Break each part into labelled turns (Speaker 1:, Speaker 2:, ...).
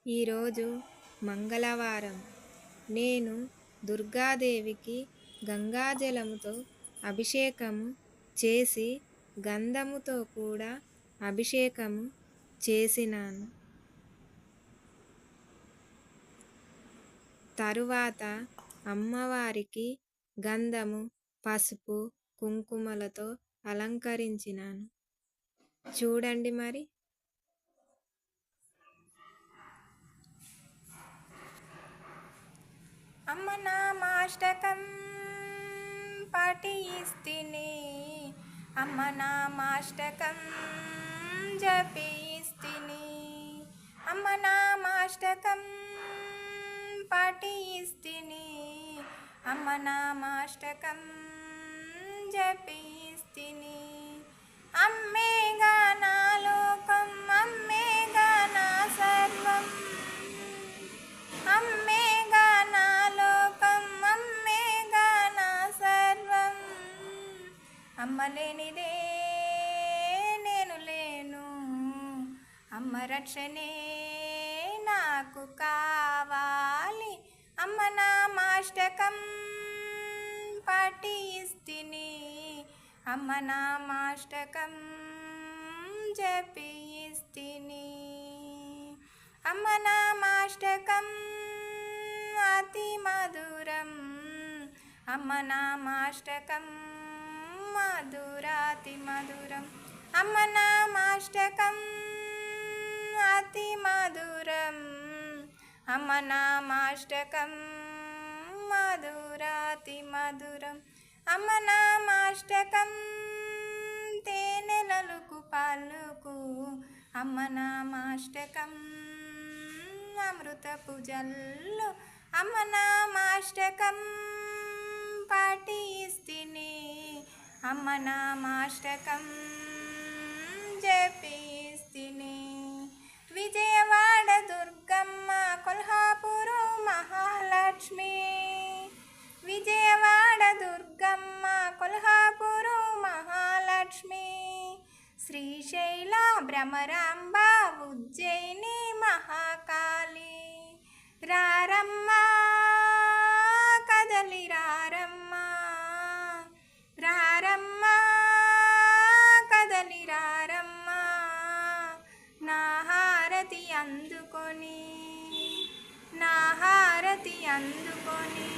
Speaker 1: ఈరోజు మంగళవారం. నేను దుర్గాదేవికి గంగాజలముతో అభిషేకము చేసి గంధముతో కూడా అభిషేకము చేసినాను. తరువాత అమ్మవారికి గంధము, పసుపు, కుంకుమలతో అలంకరించినాను. చూడండి మరి.
Speaker 2: అమ్మ నామాష్టకం పఠిస్తిని, అమ్మ నామాష్టకం జపిస్తిని, అమ్మ నామాష్టకం పఠిస్తిని, అమ్మ నామాష్టకం జపిస్తిని. అమ్మేగా నా లోకం, అమ్మేగా నా సర్వం, అమ్మేగా నా లోకం, అమ్మేగా నా సర్వం. అమ్మ లేనిదే నేను లేను, అమ్మ రక్షణే నాకు కావాలి. అమ్మ నామాష్టకం పఠిస్తిని, అమ్మ నామాష్టకం జపిస్తిని. అమ్మ నామాష్టకం అతి మధురం, అమ్మ నామాష్టకం మధురాతి మధురం, అమ్మ నామాష్టకం అతి మధురం, అమ్మ నామాష్టకం మధురాతి మధురం, అమ్మ నామాష్టకం తేనెలలుకు పలుకు, అమ్మ నామాష్టకం అమృతపు జల్లు, అమ్మ నామాష్టకం పఠిస్తిని, అమ్మ నామాష్టకం జపిస్తిని. విజయవాడ దుర్గమ్మ, కొల్హాపురు మహాలక్ష్మి, విజయవాడ దుర్గమ్మ, కొల్హాపురు మహాలక్ష్మి, శ్రీశైల భ్రమరాంబ, ఉజ్జయిని మహాకాళి. రారమ్మ కదలి రారమ్మ, రారమ్మ కదలి రారమ్మ, నా హారతి అందుకొని, నా హారతి అందుకొని,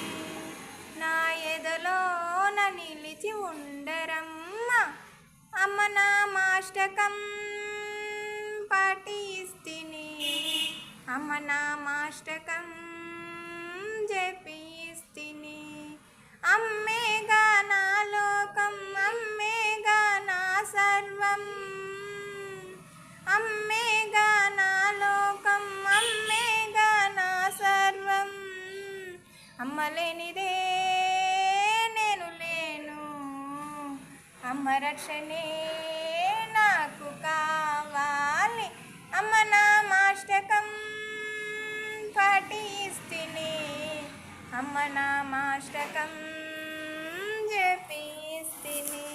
Speaker 2: నా ఎదలోన నిలిచి ఉండరమ్మ. అమ్మ నామాష్టకం పఠిస్తిని, అమ్మ నామాష్టకం జపిస్తిని. అమ్మేగా నా లోకం, అమ్మేగా నా సర్వం, అమ్మేగా నా లోకం, అమ్మేగా నా సర్వం. అమ్మ లేనిదే నేను లేను, అమ్మ రక్షణే నాకు కావాలి. అమ్మ నామాష్టకం పఠిస్తిని, అమ్మ నామాష్టకం జపిస్తిని.